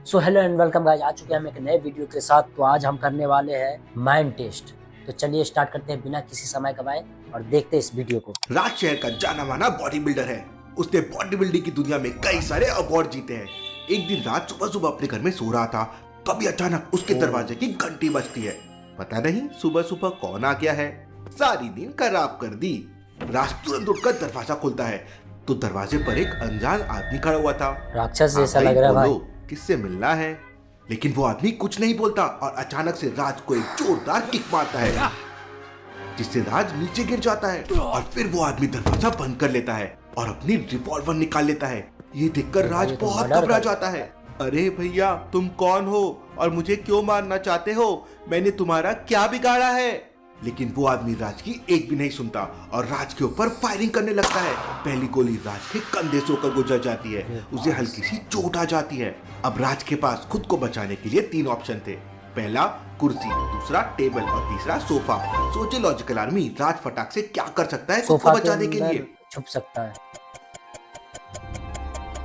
So hello and welcome guys, आ चुके हैं हम एक नए वीडियो के साथ। तो आज हम करने वाले हैं माइंड टेस्ट। तो चलिए स्टार्ट करते हैं बिना किसी समय गवाए और देखते हैं इस वीडियो को। राज शहर का जाना माना बॉडी बिल्डर है। उसने बॉडी बिल्डिंग की दुनिया में कई सारे अवार्ड जीते हैं। एक दिन रात सुबह सुबह अपने घर में सो रहा था, तभी अचानक उसके दरवाजे की घंटी बजती है। पता नहीं सुबह सुबह कौन आ गया है, सारी नींद खराब कर दी। राज तुरंत उठकर दरवाजा खोलता है तो दरवाजे पर एक अनजान आदमी खड़ा हुआ था। राक्षस जैसा लग रहा है भाई। किससे मिलना है? लेकिन वो आदमी कुछ नहीं बोलता और अचानक से राज को एक जोरदार किक मारता है, जिससे राज नीचे गिर जाता है। और फिर वो आदमी दरवाजा बंद कर लेता है और अपनी रिवॉल्वर निकाल लेता है। ये देखकर राज बहुत घबरा जाता है। अरे भैया, तुम कौन हो और मुझे क्यों मारना चाहते हो? मैंने तुम्हारा क्या बिगाड़ा है? लेकिन वो आदमी राज की एक भी नहीं सुनता और राज के ऊपर फायरिंग करने लगता है। पहली गोली राज के कंधे से होकर गुजर जाती है, उसे हल्की सी चोट आ जाती है। अब राज के पास खुद को बचाने के लिए तीन ऑप्शन थे। पहला कुर्सी, दूसरा टेबल और तीसरा सोफा। सोचे लॉजिकल आर्मी, राज फटाक से क्या कर सकता है खुद को बचाने के लिए? छुप सकता है,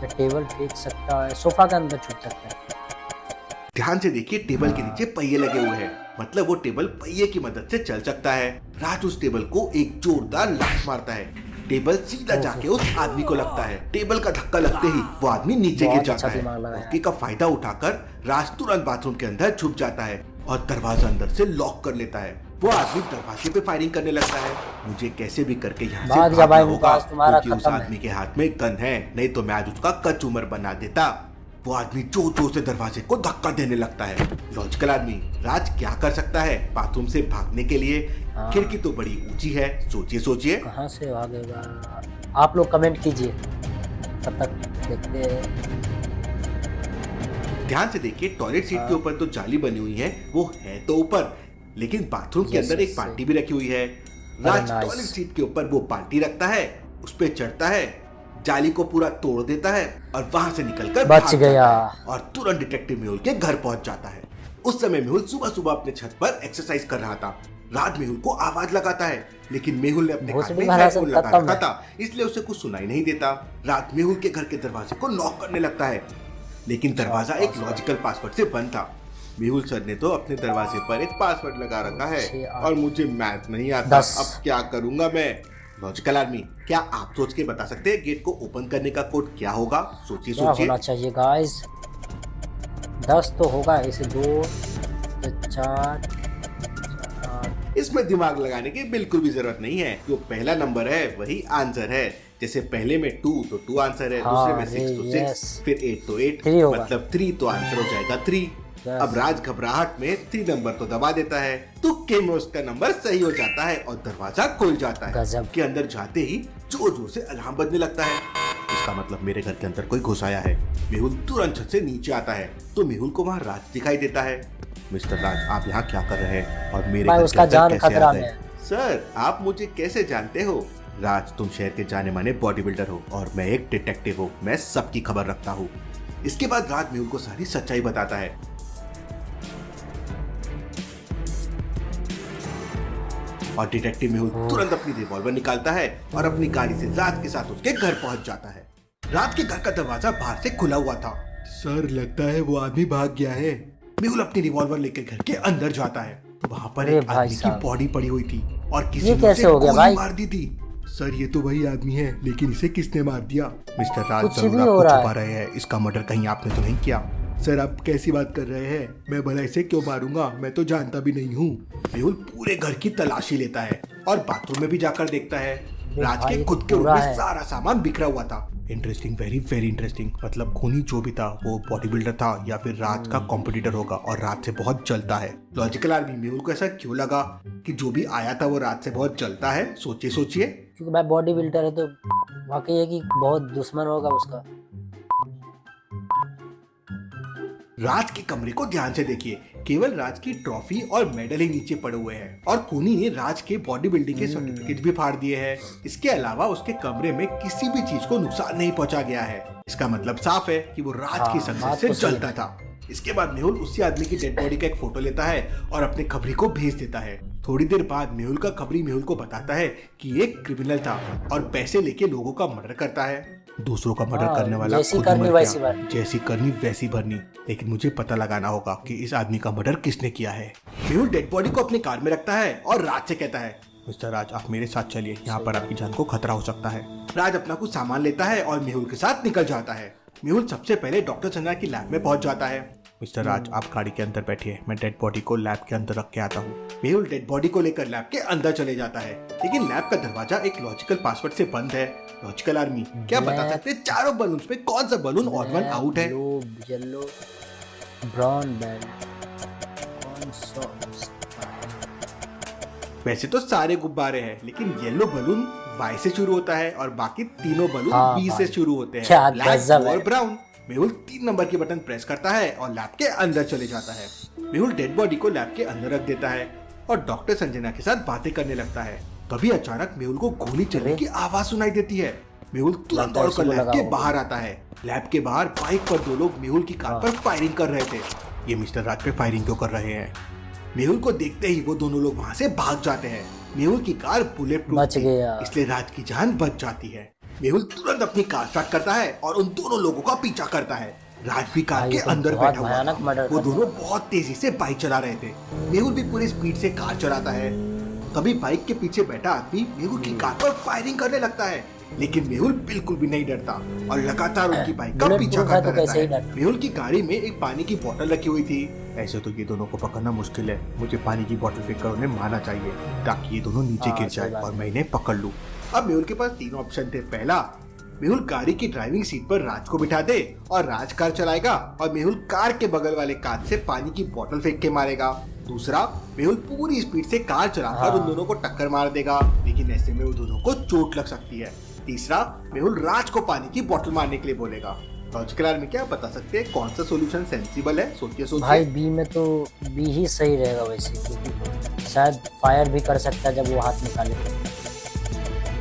टेबल फेंक सकता है, सोफा के अंदर छुप सकता है। ध्यान से देखिए, टेबल के नीचे पहिए लगे हुए हैं, मतलब वो टेबल पहिए की मदद से चल सकता है। राज उस टेबल को एक जोरदार लात मारता है। टेबल सीधा जाके उस आदमी को लगता है। टेबल का धक्का लगते ही वो आदमी नीचे गिर जाता है। मौके का फायदा उठाकर राज तुरंत बाथरूम के अंदर छुप जाता है और दरवाजा अंदर से लॉक कर लेता है। वो आदमी दरवाजे पे फायरिंग करने लगता है। मुझे कैसे भी करके यहाँ से भागना होगा, क्योंकि उस आदमी के हाथ में गन है, नहीं तो मैं आज उसका कचूमर बना देता। वो आदमी जोर जोर से दरवाजे को धक्का देने लगता है। लॉजिकल आदमी, राज क्या कर सकता है बाथरूम से भागने के लिए? खिड़की तो बड़ी ऊंची है, सोचिए सोचिए कहाँ से भागेगा। आप लोग कमेंट कीजिए, तब तक देखते हैं। ध्यान से देखिए, टॉयलेट सीट के ऊपर तो जाली बनी हुई है, वो है तो ऊपर, लेकिन बाथरूम के अंदर एक बाल्टी भी रखी हुई है। राज टॉयलेट सीट के ऊपर वो बाल्टी रखता है, उस पे चढ़ता है, जाली को पूरा तोड़ देता है और वहां से निकलकर बच गया और तुरंत डिटेक्टिव मेहुल के घर पहुंच जाता है। उस समय मेहुल सुबह सुबह अपने छत पर एक्सरसाइज कर रहा था। राज मेहुल को आवाज लगाता है, लेकिन मेहुल ने अपने कान में हेडफोन लगा रखा था, इसलिए उसे कुछ सुनाई नहीं देता। राज मेहुल के घर के दरवाजे को नॉक करने लगता है, लेकिन दरवाजा एक लॉजिकल पासवर्ड से बंद था। मेहुल सर ने तो अपने दरवाजे पर एक पासवर्ड लगा रखा है और मुझे मैथ नहीं आता, अब क्या करूंगा मैं? लॉजिकल आदमी, क्या आप सोच के बता सकते हैं गेट को ओपन करने का कोड क्या होगा? सोचिए सोचिए। होना चाहिए गाइस, 10 तो होगा, इसे 2 4। इसमें दिमाग लगाने की बिल्कुल भी जरूरत नहीं है। जो पहला नंबर है वही आंसर है। जैसे पहले में 2 तो 2 आंसर है, दूसरे में 6 तो 6, फिर 8 तो 8, मतलब 3 तो आंसर हो जाएगा 3। अब राज घबराहट में 3 नंबर तो दबा देता है, तुक्के में उसका नंबर सही हो जाता है और दरवाजा खुल जाता है। के अंदर जाते ही जोर जोर से अलार्म बजने लगता है। इसका मतलब मेरे घर के अंदर कोई घुस आया है। मेहुल तुरंत छत से नीचे आता है तो मेहुल को वहाँ राज दिखाई देता है। मिस्टर राज, आप यहाँ क्या कर रहे हैं और मेरे घर के अंदर कैसे आ गए? सर, आप मुझे कैसे जानते हो? राज, तुम शहर के जाने माने बॉडी बिल्डर हो और मैं एक डिटेक्टिव हूँ, मैं सबकी खबर रखता हूँ। इसके बाद राज मेहुल को सारी सच्चाई बताता है। और डिटेक्टिव मेहुल तुरंत अपनी रिवॉल्वर निकालता है और अपनी गाड़ी से राज के साथ उसके घर पहुंच जाता है। राज के घर का दरवाजा बाहर से खुला हुआ था। सर, लगता है वो आदमी भाग गया है। मेहुल अपनी रिवॉल्वर लेकर घर के अंदर जाता है तो वहाँ पर एक आदमी की बॉडी पड़ी हुई थी और किसी ने उसे गोली मार दी थी। सर, ये तो वही आदमी है, लेकिन इसे किसने मार दिया? मिस्टर राज, जरूर आप कुछ छुपा रहे हैं। इसका मर्डर कहीं आपने तो नहीं किया? सर, आप कैसी बात कर रहे हैं? मैं भला इसे क्यों मारूंगा? मैं तो जानता भी नहीं हूँ। मेहुल पूरे घर की तलाशी लेता है और बाथरूम में भी जाकर देखता है। राज के खुद के रूम में सारा सामान बिखरा हुआ था। Interesting, very very interesting. मतलब खूनी जो भी था वो बॉडी बिल्डर था या फिर राज का कॉम्पिटिटर होगा और राज से बहुत जलता है। लॉजिकल आदमी, मेहुल को ऐसा क्यों लगा कि जो भी आया था वो राज से बहुत जलता है? सोचिए सोचिए। क्योंकि भाई बॉडी बिल्डर है तो वाकई है कि बहुत दुश्मन होगा उसका। राज के कमरे को ध्यान से देखिए, केवल राज की ट्रॉफी और मेडल ही नीचे पड़े हुए हैं और खूनी ने राज के बॉडी बिल्डिंग के सर्टिफिकेट भी फाड़ दिए हैं। इसके अलावा उसके कमरे में किसी भी चीज को नुकसान नहीं पहुंचा गया है। इसका मतलब साफ है कि वो राज की सक्सेस से जलता था। इसके बाद मेहुल उसी आदमी की डेड बॉडी का एक फोटो लेता है और अपने खबरी को भेज देता है। थोड़ी देर बाद मेहुल का खबरी मेहुल को बताता है कि एक क्रिमिनल था और पैसे लेके लोगों का मर्डर करता है। दूसरों का मर्डर हाँ, करने वाला जैसी खुद करनी मर वैसी गया। भरनी। जैसी करनी वैसी भरनी। लेकिन मुझे पता लगाना होगा कि इस आदमी का मर्डर किसने किया है। मेहुल डेड बॉडी को अपनी कार में रखता है और राज से कहता है, मिस्टर राज आप मेरे साथ चलिए, यहाँ पर आपकी जान को खतरा हो सकता है। राज अपना कुछ सामान लेता है और मेहुल के साथ निकल जाता है। मेहुल सबसे पहले डॉक्टर संजना की लैब में पहुंच जाता है। मिस्टर राज आप गाड़ी के अंदर बैठिए, मैं डेड बॉडी को लैब के अंदर रख के आता हूँ। मेहुल डेड बॉडी को लेकर लैब के अंदर चले जाता है, लेकिन लैब का दरवाजा एक लॉजिकल पासवर्ड से बंद है। लॉजिकल आर्मी क्या बता सकते हैं चारों बलून्स में कौन सा बलून ऑड वन आउट है? येलो ब्राउन बैंड कौन सा? वैसे तो सारे गुब्बारे हैं, लेकिन येलो बलून वाई से शुरू होता है और बाकी तीनों बलून हाँ, बी से शुरू होते क्या हैं, ब्लैक गजब है। और ब्राउन। मेहुल 3 नंबर की बटन प्रेस करता है और लैब के अंदर चले जाता है। मेहुल डेड बॉडी को लैब के अंदर रख देता है और डॉक्टर संजना के साथ बातें करने लगता है। तभी अचानक मेहुल को गोली चलने की आवाज सुनाई देती है। मेहुल तुरंत दौड़कर लैब के बाहर आता है। लैब के बाहर बाइक पर 2 लोग मेहुल की कार पर फायरिंग कर रहे थे। ये मिस्टर राज पे फायरिंग क्यों कर रहे हैं? मेहुल को देखते ही वो दोनों लोग वहाँ से भाग जाते हैं। मेहुल की कार बुलेट प्रूफ बच थी, गया। इसलिए राज की जान बच जाती है। मेहुल तुरंत अपनी कार स्टार्ट करता है और उन दोनों लोगों का पीछा करता है। राज भी कार के तो अंदर बहुत बैठा हुआ भयानक था। मर्डर वो करता दोनों बहुत तेजी से बाइक चला रहे थे। मेहुल भी पूरी स्पीड से कार चलाता है। तभी बाइक के पीछे बैठा आदमी मेहुल की कार पर फायरिंग करने लगता है, लेकिन मेहुल बिल्कुल भी नहीं डरता और लगातार उनकी बाइक का बुलेट पीछा प्रूफ है करता तो रहता कैसे ही है। डरता। मेहुल की गाड़ी में एक पानी की बोतल रखी हुई थी। ऐसे तो ये दोनों को पकड़ना मुश्किल है, मुझे पानी की बोतल फेंक कर उन्हें मारना चाहिए ताकि ये दोनों नीचे हाँ, गिर सही जाए बात और है। मैं इन्हें पकड़ लूं। अब मेहुल के पास 3 ऑप्शन थे। पहला, मेहुल गाड़ी की ड्राइविंग सीट पर राज को बिठा दे और राज कार चलाएगा और मेहुल कार के बगल वाले कांच से पानी की बोतल फेंक के मारेगा। दूसरा, मेहुल पूरी स्पीड से कार चलाकर हाँ। उन दोनों को टक्कर मार देगा, लेकिन ऐसे में उन दोनों को चोट लग सकती है। तीसरा, मेहुल राज को पानी की बोतल मारने के लिए बोलेगा। लॉजिकल आर्मी क्या बता सकते हैं कौन सा सॉल्यूशन सेंसिबल है? सोचिए भाई बी में तो बी ही सही रहेगा वैसे, क्योंकि शायद फायर भी कर सकता है जब वो हाथ निकाले।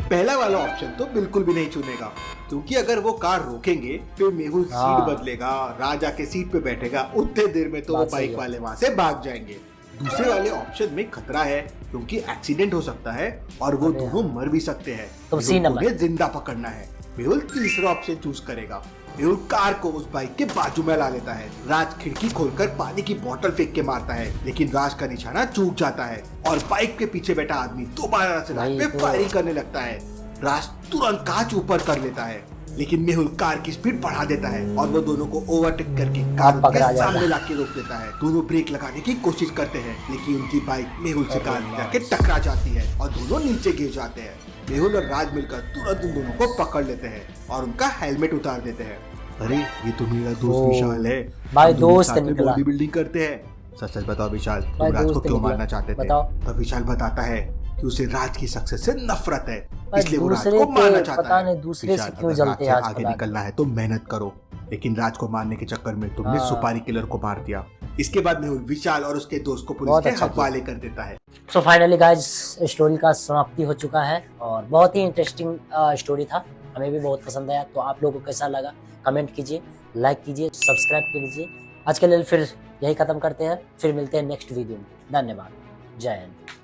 पहला वाला ऑप्शन तो बिल्कुल भी नहीं चुनेगा, क्योंकि अगर वो कार रोकेंगे फिर मेहुल सीट हाँ। बदलेगा, राज आके सीट पे बैठेगा, उतने देर में तो वो बात सही बाइक है। वाले वहाँ से भाग जाएंगे। दूसरे वाले ऑप्शन में खतरा है, क्योंकि एक्सीडेंट हो सकता है और वो अरे दोनों मर भी सकते हैं। तो सी मेहुल को नंबर। उन्हें जिंदा पकड़ना है। मेहुल तीसरा ऑप्शन चूज करेगा। मेहुल कार को उस बाइक के बाजू में ला लेता है। राज खिड़की खोलकर पानी की बोतल फेंक के मारता है, लेकिन राज का निशाना चूक जाता है और बाइक के पीछे बैठा आदमी दोबारा से राज पे फायरिंग करने लगता है। राज तुरंत कांच ऊपर कर लेता है, लेकिन मेहुल कार की स्पीड बढ़ा देता है और वो दोनों को ओवरटेक करके कार पकड़ा के जाएगा। सामने लाके रोक देता है। दोनों ब्रेक लगाने की कोशिश करते हैं, लेकिन उनकी बाइक मेहुल से कार जाके टकरा जाती है और दोनों नीचे गिर जाते हैं। मेहुल और राज मिलकर तुरंत उन दोनों को पकड़ लेते हैं और उनका हेलमेट उतार देते हैं। अरे ये तो मेरा दोस्त विशाल है, भाई हम दोनों दोस्त साथ में निकला। बॉडी बिल्डिंग करते हैं। सच सच बताओ विशाल, भाई तुम राज को दोस्त क्यों निकला। मारना चाहते थे? बताओ। तब विशाल बताता है कि उसे राज की सक्सेस से नफरत है, भाई इसलिए वो राज दूसरे को मारना के चाहता पता है। नहीं दूसरे से विशाल, क्यों अगर जलते हैं राज से आज आगे खुदा। निकलना है तो मेहनत करो, लेकिन राज को मारने के चक्कर में तुमने हाँ। सुपारी किलर को मार दिया। इसके बाद मेहुल विशाल और उसके दोस्त को पुलिस बहुत के अच्छा हवाले कर देता है। सो फाइनली गाइस स्टोरी का समाप्ति हो चुका है और बहुत ही इंटरेस्टिंग स्टोरी था, हमें भी बहुत पसंद आया। तो आप लोगों को कैसा लगा कमेंट कीजिए, लाइक कीजिए, सब्सक्राइब कीजिए। आज के लिए फिर यही खत्म करते हैं, फिर मिलते हैं नेक्स्ट वीडियो में। धन्यवाद, जय हिंद।